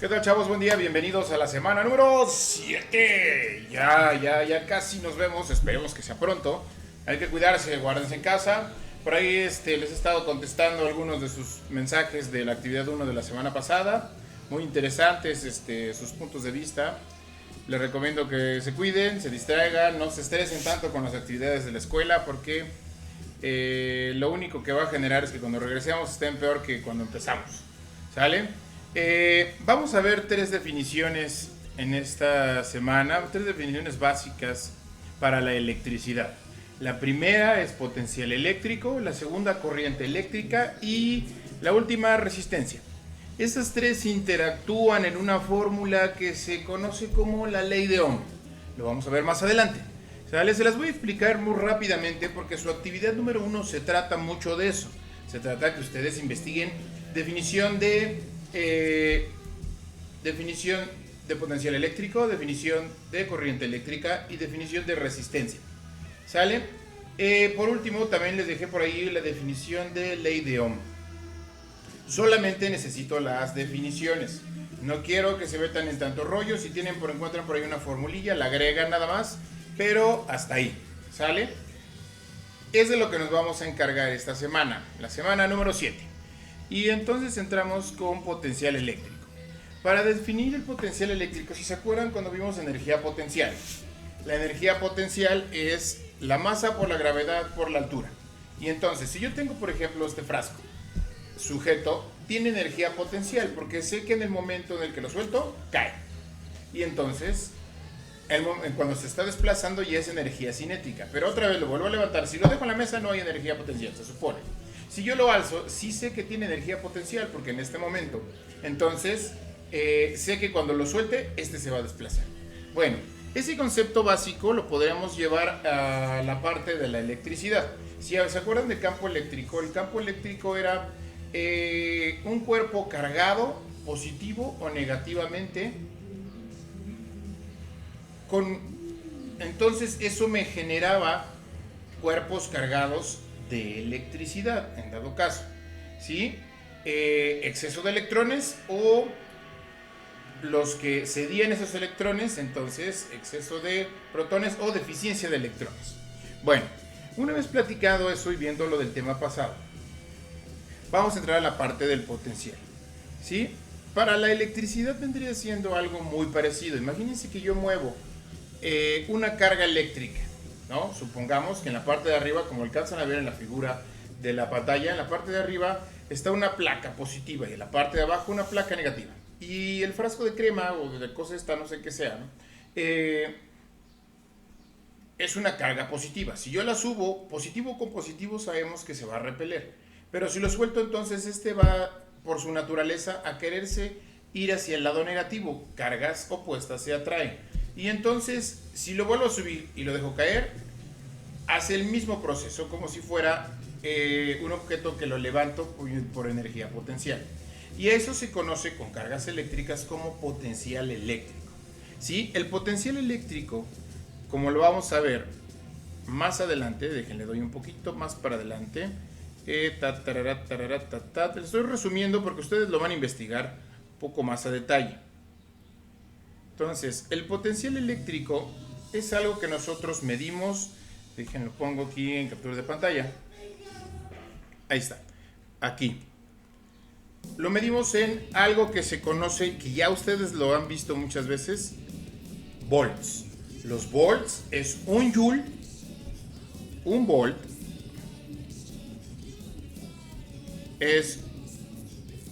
¿Qué tal, chavos? Buen día, bienvenidos a la semana número 7. Ya casi nos vemos, esperemos que sea pronto. Hay que cuidarse, guárdense en casa. Por ahí les he estado contestando algunos de sus mensajes de la actividad 1 de la semana pasada. Muy interesantes sus puntos de vista. Les recomiendo que se cuiden, se distraigan, no se estresen tanto con las actividades de la escuela porque lo único que va a generar es que cuando regresemos estén peor que cuando empezamos. ¿Sale? Vamos a ver tres definiciones en esta semana, tres definiciones básicas para la electricidad. La primera es potencial eléctrico, la segunda corriente eléctrica y la última resistencia. Estas tres interactúan en una fórmula que se conoce como la ley de Ohm. Lo vamos a ver más adelante. ¿Sale? Se las voy a explicar muy rápidamente porque su actividad número 1 se trata mucho de eso. Se trata de que ustedes investiguen definición de potencial eléctrico, definición de corriente eléctrica y definición de resistencia. ¿Sale? Por último, también les dejé por ahí la definición de ley de Ohm. Solamente necesito las definiciones. No quiero que se metan en tanto rollo. Si encuentran por ahí una formulilla, la agregan nada más. Pero hasta ahí. ¿Sale? Es de lo que nos vamos a encargar esta semana. La semana número 7. Y entonces entramos con potencial eléctrico. Para definir el potencial eléctrico, si se acuerdan cuando vimos energía potencial, la energía potencial es la masa por la gravedad por la altura. Y entonces, si yo tengo por ejemplo este frasco sujeto, tiene energía potencial porque sé que en el momento en el que lo suelto, cae. Y entonces, cuando se está desplazando ya es energía cinética. Pero otra vez lo vuelvo a levantar. Si lo dejo en la mesa no hay energía potencial, se supone. Si yo lo alzo, sí sé que tiene energía potencial porque en este momento. Entonces, sé que cuando lo suelte, se va a desplazar. Bueno, ese concepto básico lo podríamos llevar a la parte de la electricidad. Si se acuerdan del campo eléctrico, el campo eléctrico era un cuerpo cargado, positivo o negativamente. Entonces, eso me generaba cuerpos cargados de electricidad, en dado caso, ¿sí? Exceso de electrones o los que cedían esos electrones, entonces exceso de protones o deficiencia de electrones. Bueno, una vez platicado eso y viendo lo del tema pasado, vamos a entrar a la parte del potencial, ¿sí? Para la electricidad vendría siendo algo muy parecido. Imagínense que yo muevo una carga eléctrica, ¿no? Supongamos que en la parte de arriba, como alcanzan a ver en la figura de la pantalla, en la parte de arriba está una placa positiva y en la parte de abajo una placa negativa. Y el frasco de crema o de cosa esta, no sé qué sea, ¿no? Es una carga positiva. Si yo la subo, positivo con positivo sabemos que se va a repeler. Pero si lo suelto, entonces va, por su naturaleza, a quererse ir hacia el lado negativo. Cargas opuestas se atraen. Y entonces, si lo vuelvo a subir y lo dejo caer, hace el mismo proceso, como si fuera un objeto que lo levanto por energía potencial. Y eso se conoce con cargas eléctricas como potencial eléctrico. ¿Sí? El potencial eléctrico, como lo vamos a ver más adelante, déjenle doy un poquito más para adelante. Les estoy resumiendo porque ustedes lo van a investigar un poco más a detalle. Entonces, el potencial eléctrico es algo que nosotros medimos. Déjenlo, pongo aquí en captura de pantalla. Ahí está, aquí. Lo medimos en algo que se conoce, que ya ustedes lo han visto muchas veces, volts. Los volts es un joule, un volt, es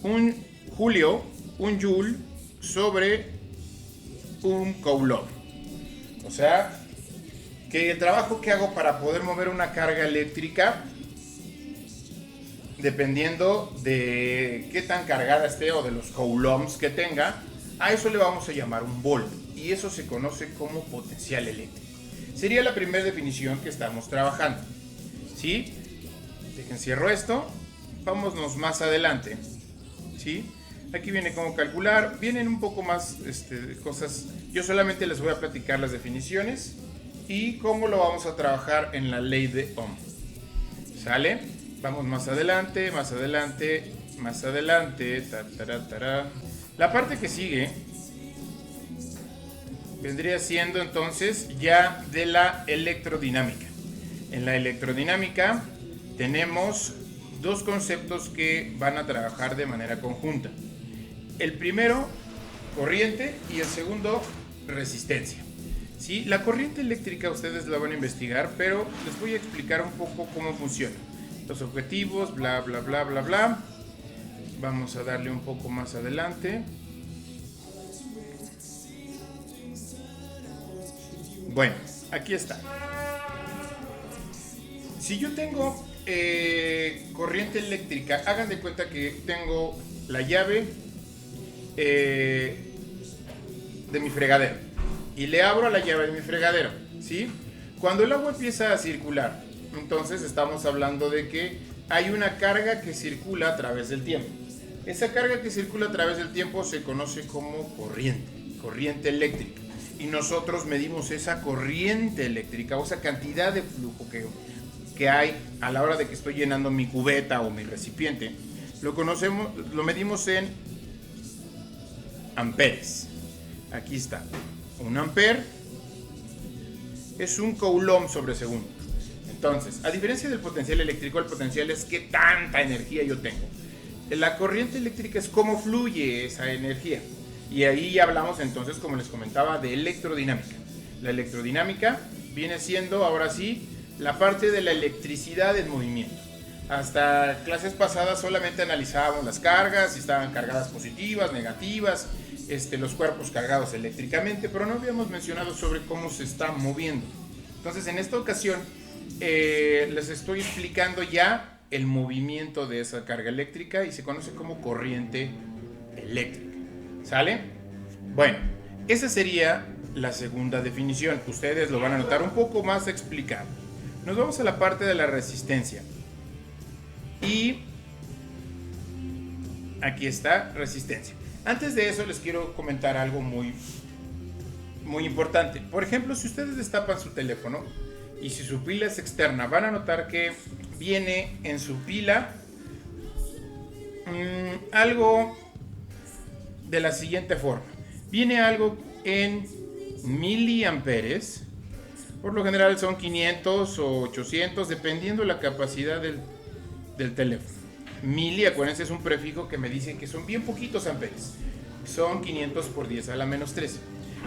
un julio, un joule sobre un coulomb. O sea, que el trabajo que hago para poder mover una carga eléctrica, dependiendo de qué tan cargada esté o de los coulombs que tenga, a eso le vamos a llamar un volt. Y eso se conoce como potencial eléctrico. Sería la primera definición que estamos trabajando. ¿Sí? Dejen cierro esto. Vámonos más adelante. ¿Sí? Aquí viene cómo calcular. Vienen un poco más cosas. Yo solamente les voy a platicar las definiciones y cómo lo vamos a trabajar en la ley de Ohm. ¿Sale? Vamos más adelante, más adelante. más adelante, la parte que sigue vendría siendo entonces ya de la electrodinámica. En la electrodinámica tenemos dos conceptos que van a trabajar de manera conjunta. El primero, corriente, y el segundo, resistencia. ¿Sí? La corriente eléctrica ustedes la van a investigar, pero les voy a explicar un poco cómo funciona. Los objetivos, bla, bla, bla, bla, bla. Vamos a darle un poco más adelante. Bueno, aquí está. Si yo tengo corriente eléctrica, hagan de cuenta que tengo la llave de mi fregadero y le abro la llave de mi fregadero, ¿sí? Cuando el agua empieza a circular, entonces estamos hablando de que hay una carga que circula a través del tiempo. Esa carga que circula a través del tiempo se conoce como corriente eléctrica. Y nosotros medimos esa corriente eléctrica o esa cantidad de flujo que hay a la hora de que estoy llenando mi cubeta o mi recipiente. Lo medimos en amperes. Aquí está. Un amper es un coulomb sobre segundo. Entonces, a diferencia del potencial eléctrico, el potencial es qué tanta energía yo tengo. La corriente eléctrica es cómo fluye esa energía. Y ahí ya hablamos entonces, como les comentaba, de electrodinámica. La electrodinámica viene siendo, ahora sí, la parte de la electricidad en movimiento. Hasta clases pasadas solamente analizábamos las cargas, si estaban cargadas positivas, negativas, los cuerpos cargados eléctricamente, pero no habíamos mencionado sobre cómo se está moviendo. Entonces, en esta ocasión, les estoy explicando ya el movimiento de esa carga eléctrica y se conoce como corriente eléctrica. ¿Sale? Bueno, esa sería la segunda definición. Ustedes lo van a notar un poco más explicado. Nos vamos a la parte de la resistencia. Y aquí está resistencia. Antes de eso les quiero comentar algo muy importante. Por ejemplo, si ustedes destapan su teléfono y si su pila es externa, van a notar que viene en su pila algo de la siguiente forma. Viene algo en miliamperes. Por lo general son 500 o 800, dependiendo la capacidad del teléfono. Mili, acuérdense, es un prefijo que me dice que son bien poquitos amperes. Son 500 por 10 a la menos 13.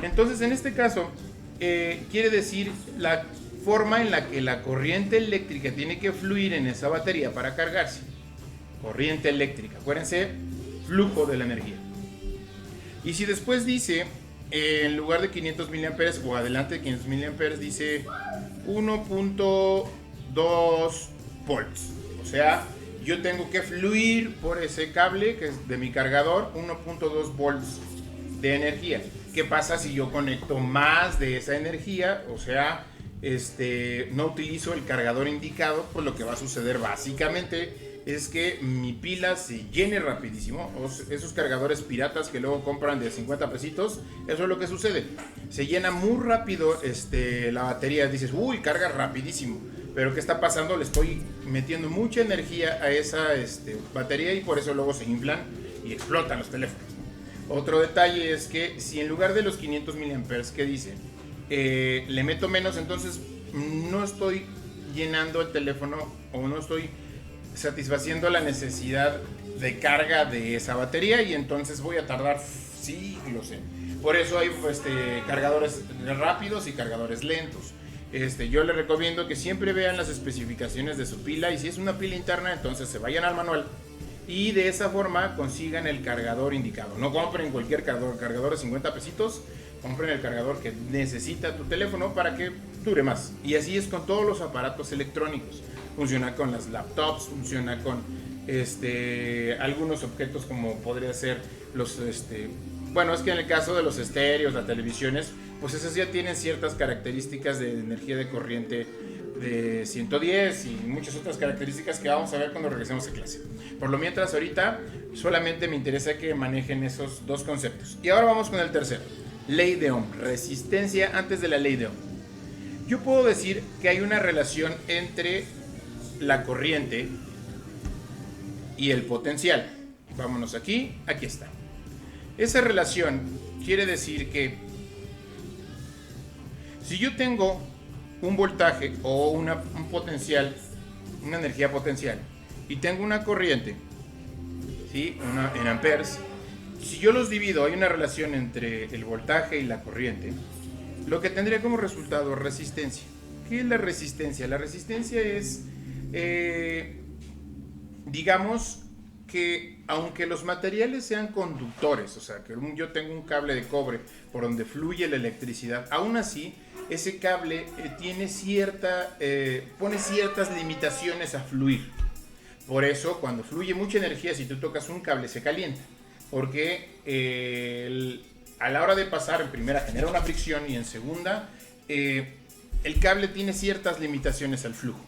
Entonces, en este caso, quiere decir la forma en la que la corriente eléctrica tiene que fluir en esa batería para cargarse. Corriente eléctrica, acuérdense, flujo de la energía. Y si después dice, en lugar de 500 miliamperes o adelante de 500 miliamperes, dice 1.2 volts. O sea, yo tengo que fluir por ese cable que es de mi cargador 1.2 volts de energía. ¿Qué pasa si yo conecto más de esa energía? O sea, no utilizo el cargador indicado, pues lo que va a suceder básicamente es que mi pila se llene rapidísimo. Esos cargadores piratas que luego compran de 50 pesitos, eso es lo que sucede. Se llena muy rápido la batería. Dices, uy, carga rapidísimo. Pero ¿qué está pasando? Le estoy metiendo mucha energía a esa batería y por eso luego se inflan y explotan los teléfonos. Otro detalle es que si en lugar de los 500 miliamperes que dice, le meto menos, entonces no estoy llenando el teléfono o no estoy satisfaciendo la necesidad de carga de esa batería y entonces voy a tardar siglos por eso hay cargadores rápidos y cargadores lentos. Yo les recomiendo que siempre vean las especificaciones de su pila y si es una pila interna entonces se vayan al manual y de esa forma consigan el cargador indicado. No compren cualquier cargador de 50 pesitos, compren el cargador que necesita tu teléfono para que dure más. Y así es con todos los aparatos electrónicos. Funciona con las laptops, funciona con algunos objetos como podría ser los bueno, es que en el caso de los estéreos, las televisiones, pues esos ya tienen ciertas características de energía de corriente de 110 y muchas otras características que vamos a ver cuando regresemos a clase. Por lo mientras, ahorita solamente me interesa que manejen esos dos conceptos. Y ahora vamos con el tercero, ley de Ohm, resistencia antes de la ley de Ohm. Yo puedo decir que hay una relación entre la corriente y el potencial. vámonos aquí está. Esa relación quiere decir que si yo tengo un voltaje o un potencial, una energía potencial, y tengo una corriente, ¿sí? En amperes, si yo los divido, hay una relación entre el voltaje y la corriente, lo que tendría como resultado resistencia. ¿Qué es la resistencia? La resistencia es, digamos que aunque los materiales sean conductores, o sea, que yo tengo un cable de cobre por donde fluye la electricidad, aún así, ese cable pone ciertas limitaciones a fluir. Por eso, cuando fluye mucha energía, si tú tocas un cable, se calienta. Porque a la hora de pasar, en primera genera una fricción y en segunda, el cable tiene ciertas limitaciones al flujo.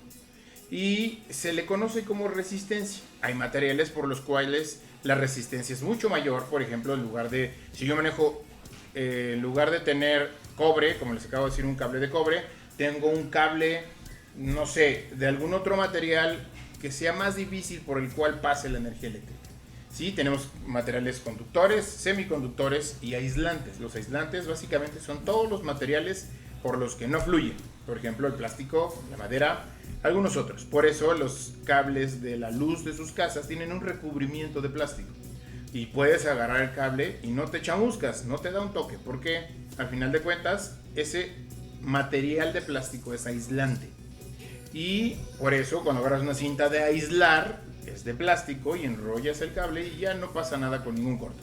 Y se le conoce como resistencia. Hay materiales por los cuales la resistencia es mucho mayor. Por ejemplo, si yo manejo, en lugar de tener cobre, como les acabo de decir, un cable de cobre, tengo un cable, no sé, de algún otro material que sea más difícil por el cual pase la energía eléctrica. Sí, tenemos materiales conductores, semiconductores y aislantes. Los aislantes básicamente son todos los materiales por los que no fluye. Por ejemplo, el plástico, la madera, algunos otros. Por eso los cables de la luz de sus casas tienen un recubrimiento de plástico. Y puedes agarrar el cable y no te chamuscas, no te da un toque, porque al final de cuentas ese material de plástico es aislante. Y por eso cuando agarras una cinta de aislar, es de plástico y enrollas el cable y ya no pasa nada con ningún corto.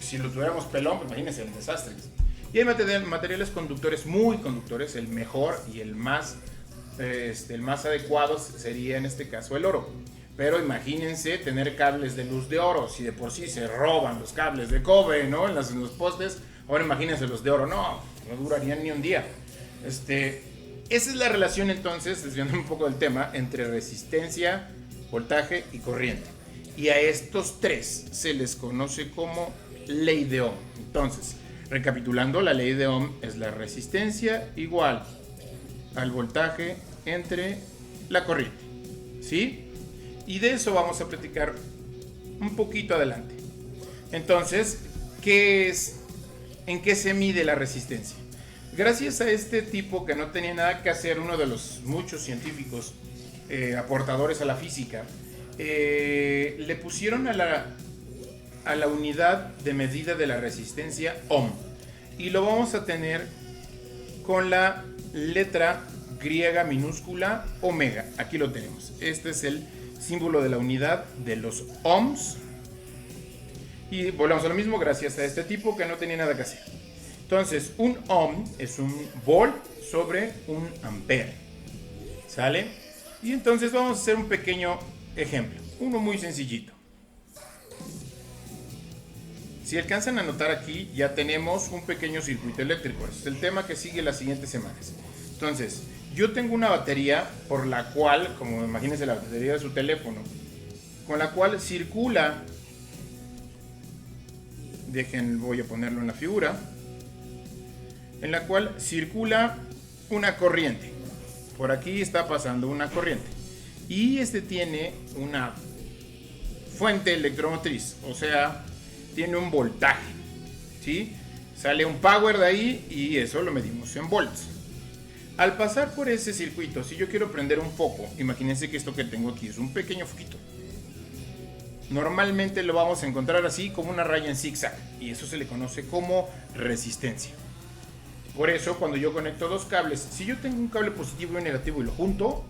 Si lo tuviéramos pelón, pues imagínense el desastre. Y hay materiales conductores, muy conductores, el mejor y el más adecuado sería en este caso el oro. Pero imagínense tener cables de luz de oro, si de por sí se roban los cables de cobre, ¿no? en los postes, ahora imagínense los de oro, no durarían ni un día. Esa es la relación entonces, desviando un poco del tema, entre resistencia, voltaje y corriente. Y a estos tres se les conoce como ley de Ohm. Entonces, recapitulando, la ley de Ohm es la resistencia igual al voltaje entre la corriente, ¿sí? Y de eso vamos a platicar un poquito adelante. Entonces, ¿en qué se mide la resistencia? Gracias a este tipo que no tenía nada que hacer, uno de los muchos científicos aportadores a la física, le pusieron a la unidad de medida de la resistencia Ohm. Y lo vamos a tener con la letra griega minúscula omega. Aquí lo tenemos. Este es el símbolo de la unidad de los ohms. Y volvemos a lo mismo gracias a este tipo que no tenía nada que hacer. Entonces, un ohm es un volt sobre un ampere. ¿Sale? Y entonces vamos a hacer un pequeño ejemplo. Uno muy sencillito. Si alcanzan a notar aquí, ya tenemos un pequeño circuito eléctrico. Este es el tema que sigue las siguientes semanas. Entonces, yo tengo una batería por la cual, como imagínense la batería de su teléfono, con la cual circula, voy a ponerlo en la figura, en la cual circula una corriente. Por aquí está pasando una corriente. Y tiene una fuente electromotriz, o sea, tiene un voltaje, ¿sí? Sale un power de ahí y eso lo medimos en volts. Al pasar por ese circuito, si yo quiero prender un foco, imagínense que esto que tengo aquí es un pequeño foquito. Normalmente lo vamos a encontrar así como una raya en zigzag y eso se le conoce como resistencia. Por eso cuando yo conecto dos cables, si yo tengo un cable positivo y negativo y lo junto,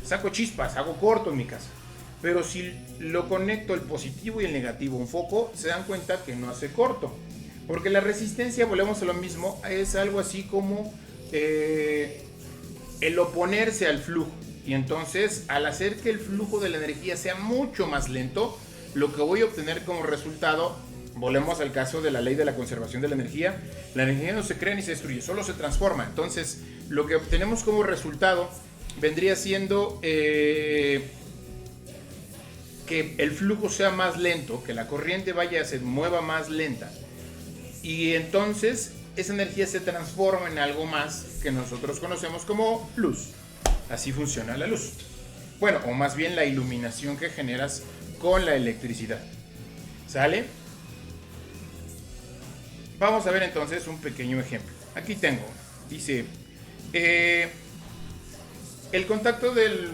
saco chispas, hago corto en mi casa. Pero si lo conecto el positivo y el negativo a un foco, se dan cuenta que no hace corto. Porque la resistencia, volvemos a lo mismo, es algo así como el oponerse al flujo. Y entonces, al hacer que el flujo de la energía sea mucho más lento, lo que voy a obtener como resultado, volvemos al caso de la ley de la conservación de la energía no se crea ni se destruye, solo se transforma. Entonces, lo que obtenemos como resultado vendría siendo que el flujo sea más lento, que la corriente se mueva más lenta. Y entonces esa energía se transforma en algo más que nosotros conocemos como luz. Así funciona la luz. Bueno, o más bien la iluminación que generas con la electricidad. ¿Sale? Vamos a ver entonces un pequeño ejemplo. Aquí tengo, dice, el contacto del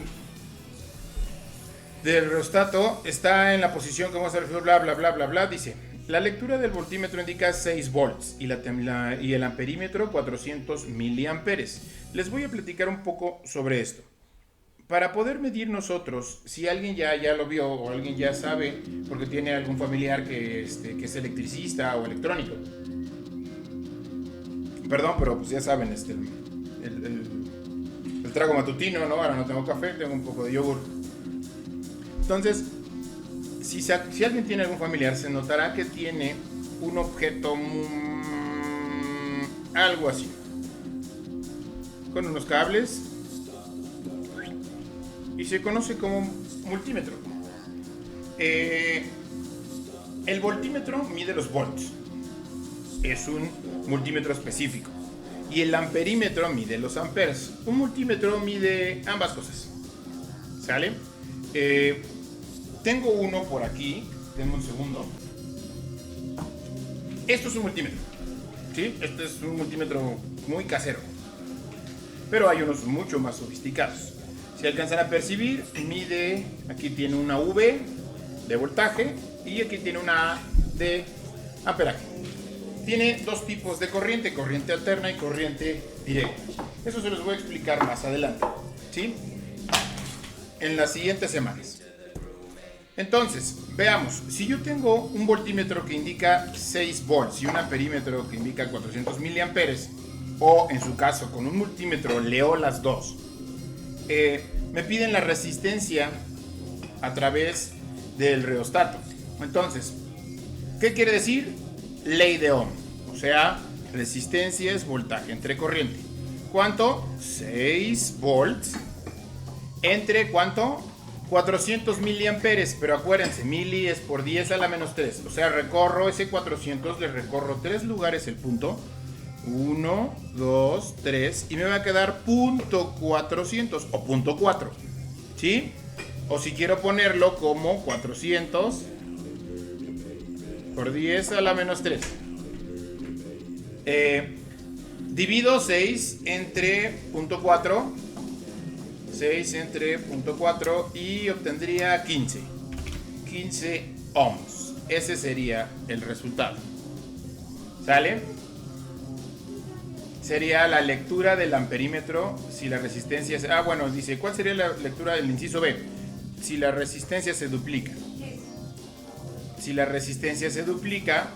reostato está en la posición que vamos a ver, bla, bla, bla, bla, bla. Dice, la lectura del voltímetro indica 6 volts y el amperímetro 400 miliamperes. Les voy a platicar un poco sobre esto. Para poder medir nosotros, si alguien ya lo vio o alguien ya sabe, porque tiene algún familiar que es electricista o electrónico. Perdón, pero pues ya saben, el trago matutino, ¿no? Ahora no tengo café, tengo un poco de yogur. Entonces, si alguien tiene algún familiar, se notará que tiene un objeto algo así, con unos cables, y se conoce como multímetro. El voltímetro mide los volts, es un multímetro específico, y el amperímetro mide los amperes. Un multímetro mide ambas cosas, ¿sale? Tengo uno por aquí, denme un segundo. Esto es un multímetro, ¿sí? Este es un multímetro muy casero, pero hay unos mucho más sofisticados. Si alcanzan a percibir, mide, aquí tiene una V de voltaje y aquí tiene una A de amperaje. Tiene dos tipos de corriente, corriente alterna y corriente directa. Eso se los voy a explicar más adelante, ¿sí? En las siguientes semanas. Entonces, veamos, si yo tengo un voltímetro que indica 6 volts y un amperímetro que indica 400 miliamperes, o en su caso con un multímetro leo las dos, me piden la resistencia a través del reostato. Entonces, ¿qué quiere decir? Ley de Ohm, o sea, resistencia es voltaje entre corriente. ¿Cuánto? 6 volts entre ¿cuánto? 400 miliamperes, pero acuérdense, mili es por 10 a la menos 3, o sea, recorro ese 400, le recorro 3 lugares el punto, 1, 2, 3, y me va a quedar punto 400 o punto 4, ¿sí? O si quiero ponerlo como 400 por 10 a la menos 3. Divido 6 entre punto 4, 6 entre punto 4 y obtendría 15 ohms. Ese sería el resultado. ¿Sale? Sería la lectura del amperímetro si la resistencia es... Ah, bueno, dice, ¿cuál sería la lectura del inciso B? Si la resistencia se duplica. Si la resistencia se duplica,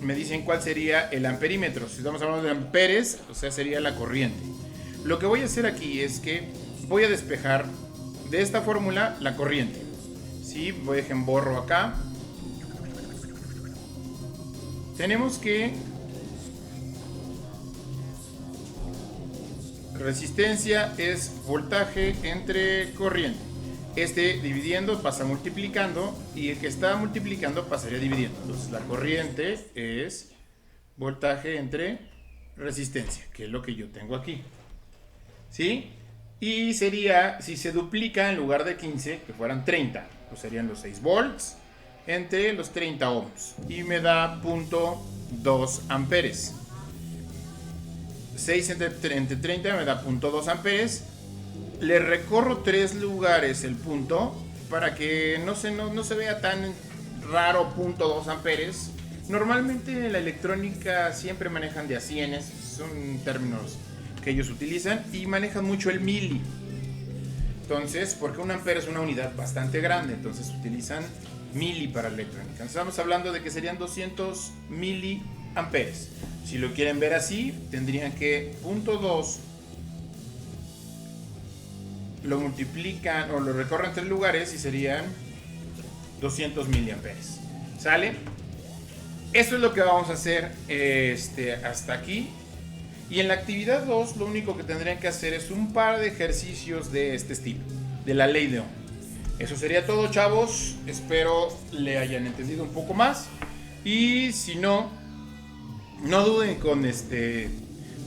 me dicen cuál sería el amperímetro. Si estamos hablando de amperes, o sea, sería la corriente. Lo que voy a hacer aquí es que voy a despejar de esta fórmula la corriente. ¿Sí? Voy a dejar en borro acá. Tenemos que... Resistencia es voltaje entre corriente. Este dividiendo pasa multiplicando y el que está multiplicando pasaría dividiendo. Entonces la corriente es voltaje entre resistencia, que es lo que yo tengo aquí. ¿Sí? Y sería, si se duplica en lugar de 15, que fueran 30, pues serían los 6 volts entre los 30 ohms. Y me da 0.2 amperes. 6 entre 30 me da 0.2 amperes. Le recorro 3 lugares el punto para que no se vea tan raro 0.2 amperes. Normalmente en la electrónica siempre manejan de a cienes, son términos que ellos utilizan y manejan mucho el mili. Entonces, porque un ampere es una unidad bastante grande, entonces utilizan mili para electrónica. Estamos hablando de que serían 200 miliamperes. Si lo quieren ver así, tendrían que 0.2 lo multiplican o lo recorren 3 lugares y serían 200 miliamperes. ¿Sale? Eso es lo que vamos a hacer hasta aquí. Y en la actividad 2 lo único que tendrían que hacer es un par de ejercicios de este estilo, de la ley de Ohm. Eso sería todo, chavos. Espero le hayan entendido un poco más. Y si no, no duden con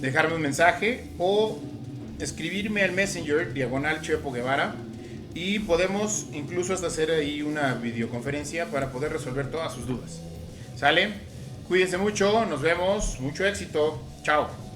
dejarme un mensaje o escribirme al Messenger, /Chepo Guevara, y podemos incluso hasta hacer ahí una videoconferencia para poder resolver todas sus dudas. ¿Sale? Cuídense mucho, nos vemos, mucho éxito, chao.